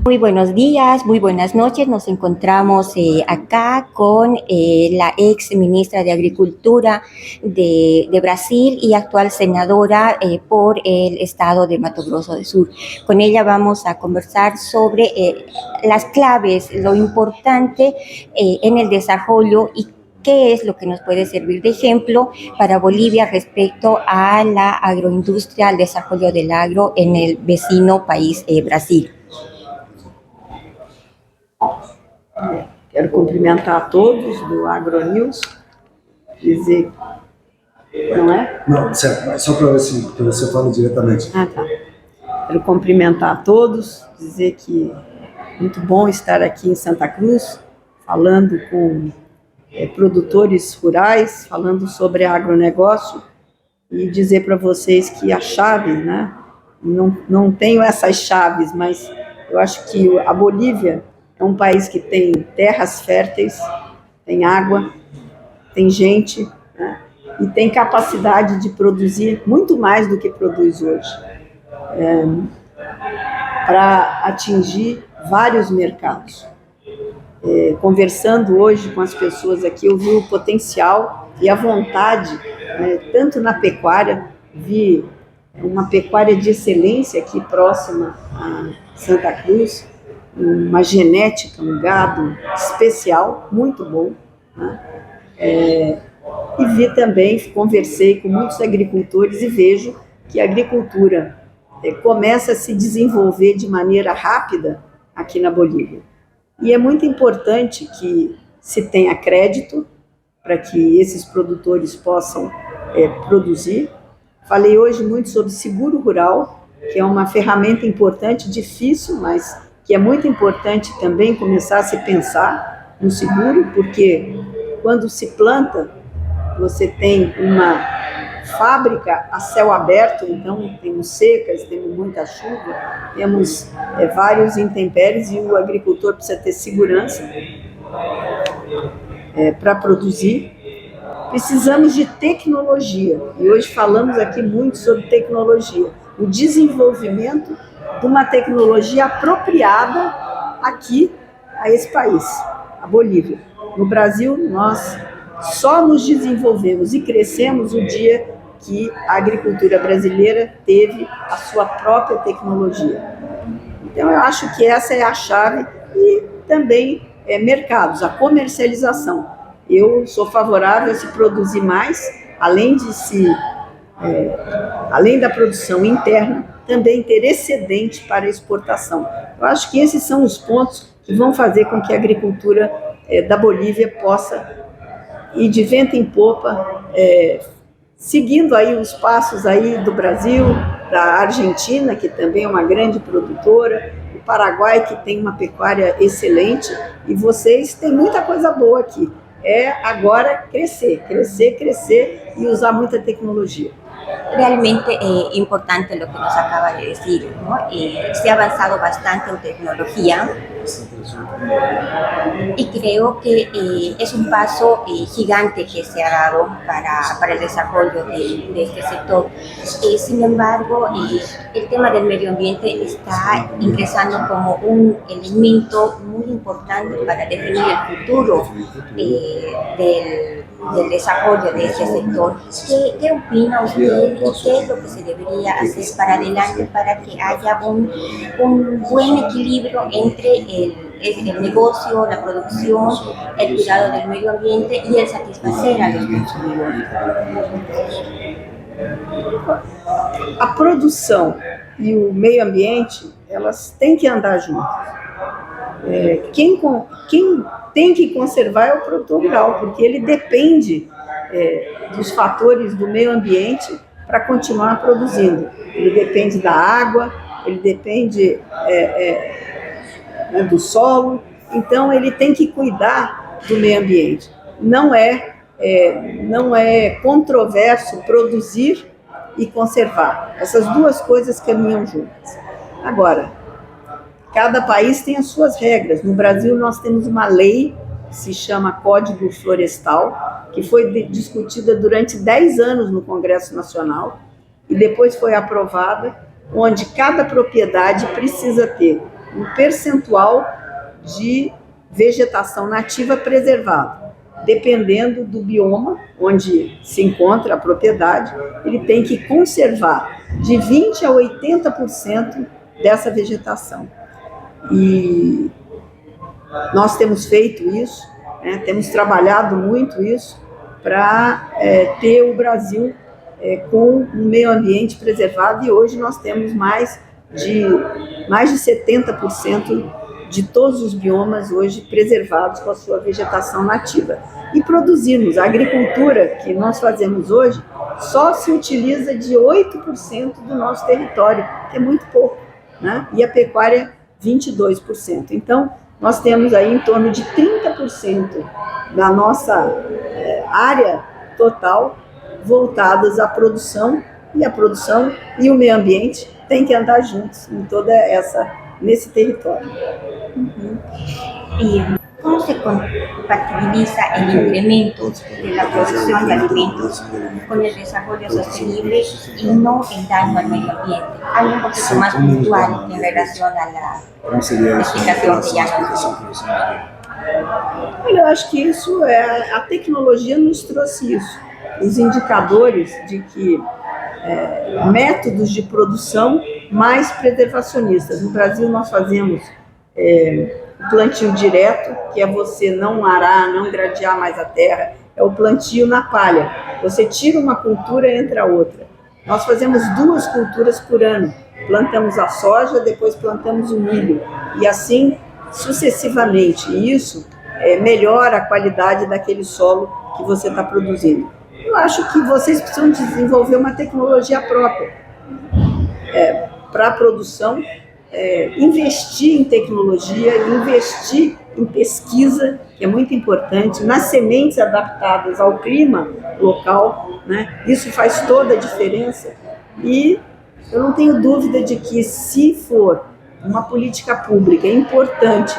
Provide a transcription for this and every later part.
Muy buenos días, muy buenas noches. Nos encontramos acá con la ex ministra de Agricultura de Brasil y actual senadora por el estado de Mato Grosso do Sul. Con ella vamos a conversar sobre las claves, lo importante en el desarrollo y qué es lo que nos puede servir de ejemplo para Bolivia respecto a la agroindustria, al desarrollo del agro en el vecino país Brasil. Quero cumprimentar a todos do AgroNews, dizer... Não é? Não, certo, só para ver se você fala diretamente. Tá. Quero cumprimentar a todos, dizer que é muito bom estar aqui em Santa Cruz, falando com produtores rurais, falando sobre agronegócio, e dizer para vocês que a chave, né? Não tenho essas chaves, mas eu acho que a Bolívia é um país que tem terras férteis, tem água, tem gente, né? E tem capacidade de produzir muito mais do que produz hoje, para atingir vários mercados. Conversando hoje com as pessoas aqui, eu vi o potencial e a vontade, tanto na pecuária, vi uma pecuária de excelência aqui próxima a Santa Cruz, uma genética, um gado especial, muito bom, né? E vi também, conversei com muitos agricultores e vejo que a agricultura começa a se desenvolver de maneira rápida aqui na Bolívia. E é muito importante que se tenha crédito para que esses produtores possam produzir. Falei hoje muito sobre seguro rural, que é uma ferramenta importante, difícil, mas que é muito importante também começar a se pensar no seguro, porque quando se planta, você tem uma fábrica a céu aberto, então temos secas, temos muita chuva, temos vários intempéries e o agricultor precisa ter segurança para produzir. Precisamos de tecnologia, e hoje falamos aqui muito sobre tecnologia, o desenvolvimento de uma tecnologia apropriada aqui a esse país, a Bolívia. No Brasil, nós só nos desenvolvemos e crescemos o dia que a agricultura brasileira teve a sua própria tecnologia. Então, eu acho que essa é a chave, e também mercados, a comercialização. Eu sou favorável a se produzir mais, além da produção interna, também ter excedente para exportação. Eu acho que esses são os pontos que vão fazer com que a agricultura da Bolívia possa ir de vento em popa, seguindo aí os passos aí do Brasil, da Argentina, que também é uma grande produtora, o Paraguai, que tem uma pecuária excelente, e vocês têm muita coisa boa aqui. É agora crescer e usar muita tecnologia. Realmente importante lo que nos acaba de decir, ¿no? Se ha avanzado bastante en tecnología y creo que es un paso gigante que se ha dado para el desarrollo de este sector. Sin embargo, el tema del medio ambiente está ingresando como un elemento muy importante para definir el futuro del desarrollo de este sector. ¿Qué opina usted y qué es lo que se debería hacer para adelante para que haya un buen equilibrio entre el negocio, la producción, el cuidado del medio ambiente y el satisfacer a los consumidores? A produção e o meio ambiente, elas têm que andar juntas. Quem tem que conservar é o produtor rural, porque ele depende dos fatores do meio ambiente para continuar produzindo. Ele depende da água, ele depende do solo, então ele tem que cuidar do meio ambiente. Não é controverso produzir e conservar. Essas duas coisas caminham juntas. Agora, cada país tem as suas regras. No Brasil, nós temos uma lei que se chama Código Florestal, que foi discutida durante 10 anos no Congresso Nacional e depois foi aprovada, onde cada propriedade precisa ter um percentual de vegetação nativa preservada. Dependendo do bioma onde se encontra a propriedade, ele tem que conservar de 20% a 80% dessa vegetação. E nós temos feito isso, né, temos trabalhado muito isso para ter o Brasil com um meio ambiente preservado, e hoje nós temos mais de 70% de todos os biomas hoje preservados com a sua vegetação nativa. E produzimos. A agricultura que nós fazemos hoje só se utiliza de 8% do nosso território, que é muito pouco, né? E a pecuária 22%. Então, nós temos aí em torno de 30% da nossa área total voltadas à produção, e a produção e o meio ambiente têm que andar juntos nesse território. ¿Y cómo se compatibiliza el incremento de la producción de alimentos con el desarrollo sostenible y no el daño al medio ambiente? Algo un poquito más puntual en relación a la explicación que ya nos dio. Eu acho que isso a tecnologia nos trouxe isso. Os indicadores de que métodos de produção mais preservacionistas. No Brasil nós fazemos plantio direto, que é você não arar, não gradear mais a terra, é o plantio na palha. Você tira uma cultura e entra outra. Nós fazemos 2 culturas por ano. Plantamos a soja, depois plantamos o milho, e assim sucessivamente. E isso melhora a qualidade daquele solo que você está produzindo. Eu acho que vocês precisam desenvolver uma tecnologia própria para a produção, investir em tecnologia, investir em pesquisa, que é muito importante, nas sementes adaptadas ao clima local, né? Isso faz toda a diferença. E eu não tenho dúvida de que, se for uma política pública importante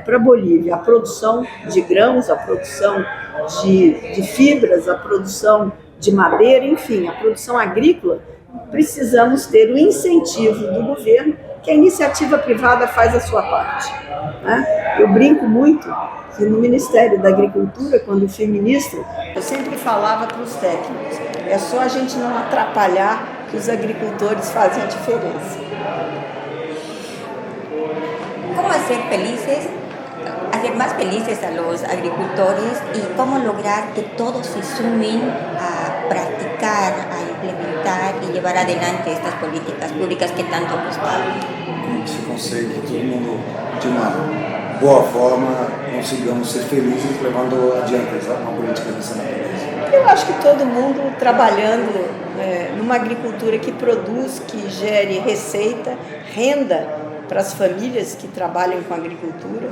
para a Bolívia, a produção de grãos, a produção de fibras, a produção de madeira, enfim, a produção agrícola, precisamos ter o incentivo do governo, que a iniciativa privada faz a sua parte, né? Eu brinco muito que no Ministério da Agricultura, quando fui ministra, eu sempre falava para os técnicos, é só a gente não atrapalhar que os agricultores fazem a diferença. ¿Cómo hacer más felices a los agricultores y cómo lograr que todos se sumen a practicar, a implementar y llevar adelante estas políticas públicas que tanto buscamos? Como que se consegue que todo mundo, de uma boa forma, consigamos ser felizes levando adiante uma política dessa natureza? Eu acho que todo mundo trabalhando numa agricultura que produz, que gere receita, renda para as famílias que trabalham com a agricultura,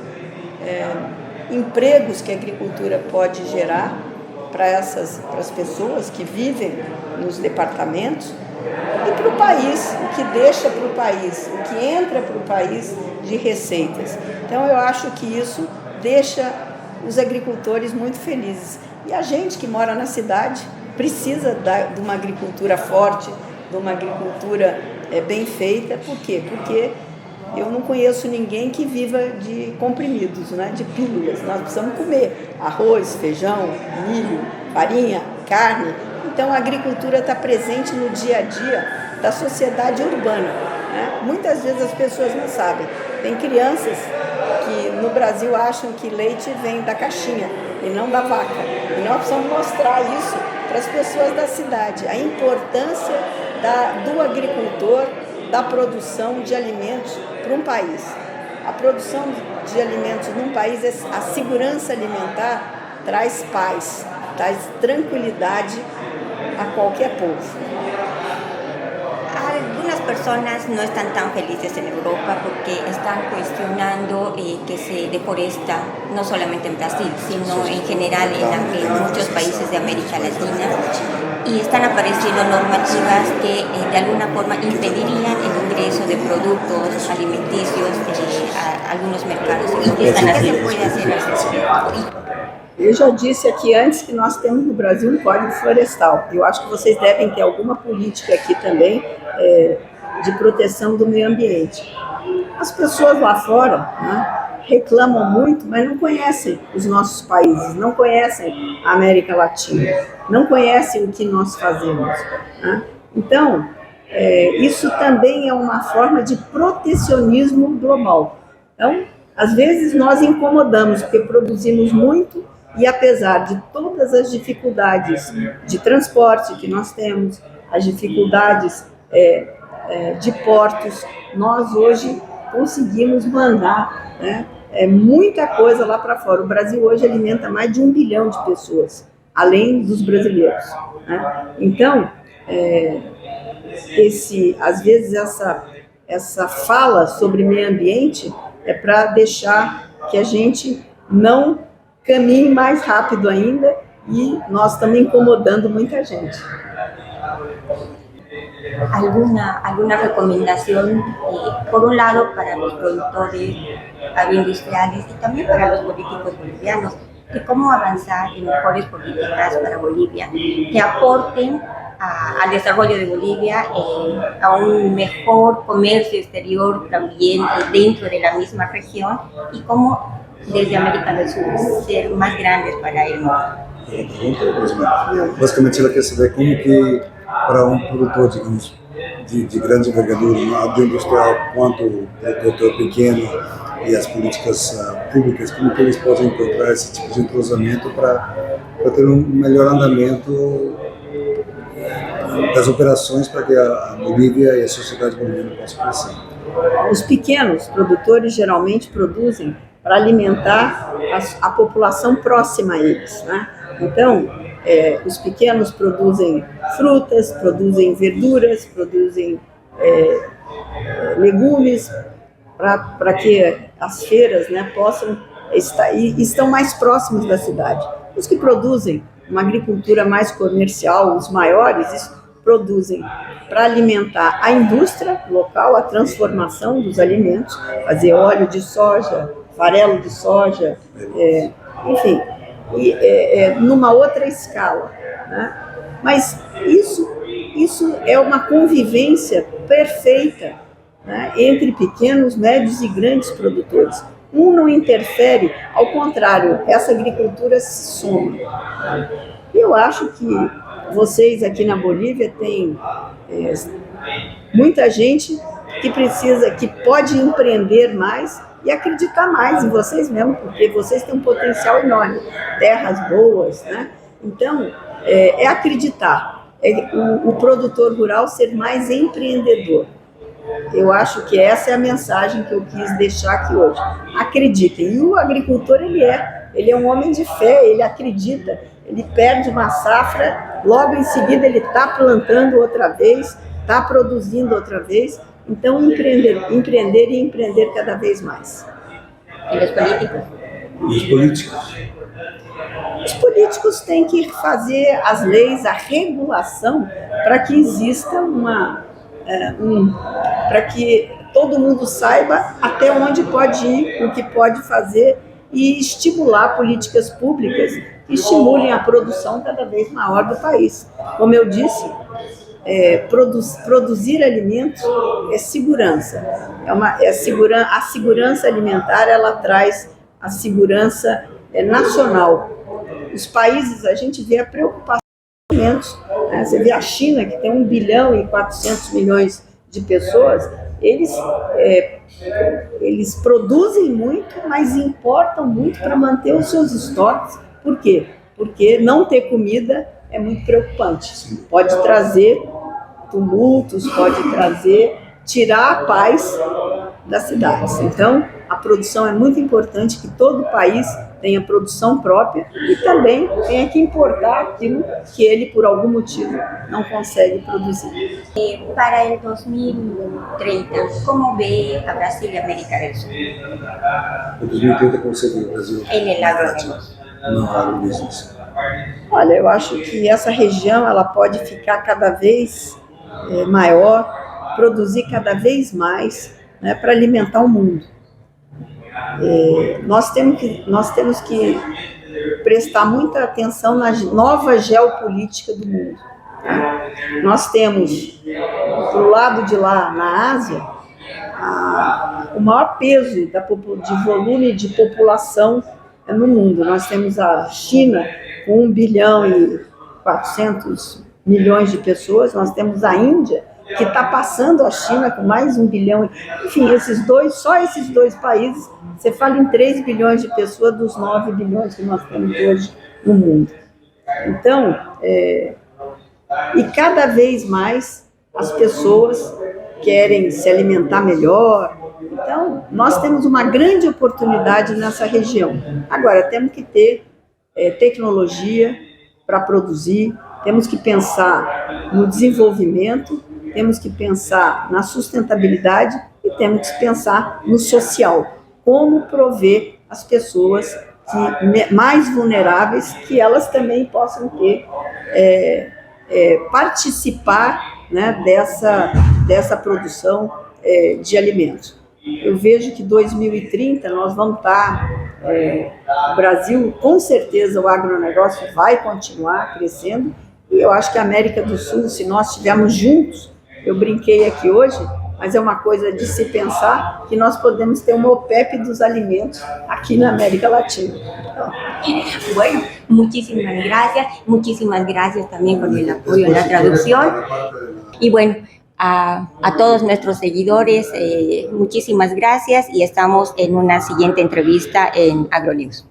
empregos que a agricultura pode gerar para as pessoas que vivem nos departamentos, e para o país, o que deixa para o país, o que entra para o país de receitas. Então eu acho que isso deixa os agricultores muito felizes. E a gente que mora na cidade precisa de uma agricultura forte, de uma agricultura bem feita. Por quê? Porque eu não conheço ninguém que viva de comprimidos, né? De pílulas. Nós precisamos comer arroz, feijão, milho, farinha, carne. Então a agricultura está presente no dia a dia da sociedade urbana, né? Muitas vezes as pessoas não sabem. Tem crianças que no Brasil acham que leite vem da caixinha e não da vaca. E nós precisamos mostrar isso para as pessoas da cidade, a importância do agricultor, da produção de alimentos para um país. A produção de alimentos num país, a segurança alimentar traz paz, traz tranquilidade a qualquer povo. Algunas personas no están tan felices en Europa porque están cuestionando que se deforesta, no solamente en Brasil, sino en general en muchos países de América Latina, y están apareciendo normativas que de alguna forma impedirían el ingreso de productos alimenticios a algunos mercados. ¿Qué se puede hacer al respecto? Eu já disse aqui antes que nós temos no Brasil um código florestal. Eu acho que vocês devem ter alguma política aqui também de proteção do meio ambiente. As pessoas lá fora, né, reclamam muito, mas não conhecem os nossos países, não conhecem a América Latina, não conhecem o que nós fazemos, né? Então, isso também é uma forma de protecionismo global. Então, às vezes nós incomodamos porque produzimos muito e apesar de todas as dificuldades de transporte que nós temos, as dificuldades de portos, nós hoje conseguimos mandar, né, muita coisa lá para fora. O Brasil hoje alimenta mais de 1 bilhão de pessoas, além dos brasileiros, né? Então, às vezes essa fala sobre meio ambiente é para deixar que a gente não caminhe mais rápido ainda e nós estamos incomodando muita gente. Alguna recomendación, por un lado, para los productores agroindustriales y también para los políticos bolivianos, de cómo avanzar en mejores políticas para Bolivia que aporten al desarrollo de Bolivia, a un mejor comercio exterior también dentro de la misma región y cómo desde América del Sur ser más grandes para el mundo. Basicamente, ela quer saber como que, para um produtor, digamos, de grande envergadura, tanto industrial quanto o produtor pequeno e as políticas públicas, como que eles podem encontrar esse tipo de entrosamento para ter um melhor andamento das operações para que a Bolívia e a sociedade boliviana possam crescer. Os pequenos produtores geralmente produzem para alimentar a população próxima a eles, né? Então, os pequenos produzem frutas, produzem verduras, produzem legumes, para que as feiras, né, possam estar e estão mais próximos da cidade. Os que produzem uma agricultura mais comercial, os maiores, produzem para alimentar a indústria local, a transformação dos alimentos, fazer óleo de soja, farelo de soja, enfim, numa outra escala, né? Mas isso é uma convivência perfeita, né, entre pequenos, médios e grandes produtores. Um não interfere, ao contrário, essa agricultura se soma. Eu acho que vocês aqui na Bolívia têm muita gente que pode empreender mais e acreditar mais em vocês mesmos, porque vocês têm um potencial enorme, terras boas, né? Então, acreditar, o produtor rural ser mais empreendedor. Eu acho que essa é a mensagem que eu quis deixar aqui hoje. Acreditem. E o agricultor, ele é um homem de fé, ele acredita, ele perde uma safra, logo em seguida ele está plantando outra vez, está produzindo outra vez. Então, empreender e empreender cada vez mais. E os políticos? E os políticos? Os políticos têm que fazer as leis, a regulação, para que exista para que todo mundo saiba até onde pode ir, o que pode fazer e estimular políticas públicas que estimulem a produção cada vez maior do país. Como eu disse, produzir alimentos é segurança. A segurança alimentar, ela traz a segurança nacional. Os países, a gente vê a preocupação com alimentos. Você vê a China, que tem 1 bilhão e 400 milhões de pessoas, eles produzem muito, mas importam muito para manter os seus estoques. Por quê? Porque não ter comida é muito preocupante. Pode trazer tumultos, pode tirar a paz das cidades. Então, a produção é muito importante, que todo país tenha produção própria e também tenha que importar aquilo que ele, por algum motivo, não consegue produzir. Para el 2030, ¿cómo ve a Brasil y América del Sur? Em 2030, como você vê o Brasil? En el agronegócio. No agrobusiness. Olha, eu acho que essa região ela pode ficar cada vez maior, produzir cada vez mais, né, para alimentar o mundo. Nós temos que prestar muita atenção na nova geopolítica do mundo. Nós temos, do lado de lá, na Ásia, o maior peso de volume de população no mundo. Nós temos a China com 1 bilhão e 400 milhões de pessoas, nós temos a Índia, que está passando a China com mais 1 bilhão. Enfim, só esses dois países, você fala em 3 bilhões de pessoas dos 9 bilhões que nós temos hoje no mundo. Então, e cada vez mais as pessoas querem se alimentar melhor. Então, nós temos uma grande oportunidade nessa região. Agora, temos que ter tecnologia para produzir, temos que pensar no desenvolvimento, temos que pensar na sustentabilidade e temos que pensar no social. Como prover as pessoas mais vulneráveis, que elas também possam ter, participar, né, dessa produção de alimentos. Eu vejo que 2030 nós vamos estar, o Brasil, com certeza o agronegócio vai continuar crescendo, e eu acho que a América do Sul, se nós estivermos juntos, eu brinquei aqui hoje, mas é uma coisa de se pensar que nós podemos ter uma OPEP dos alimentos aqui na América Latina. Bueno, muchísimas gracias también por el apoyo en la traducción. Y bueno, a todos nuestros seguidores, muchísimas gracias y estamos en una siguiente entrevista en AgroNews.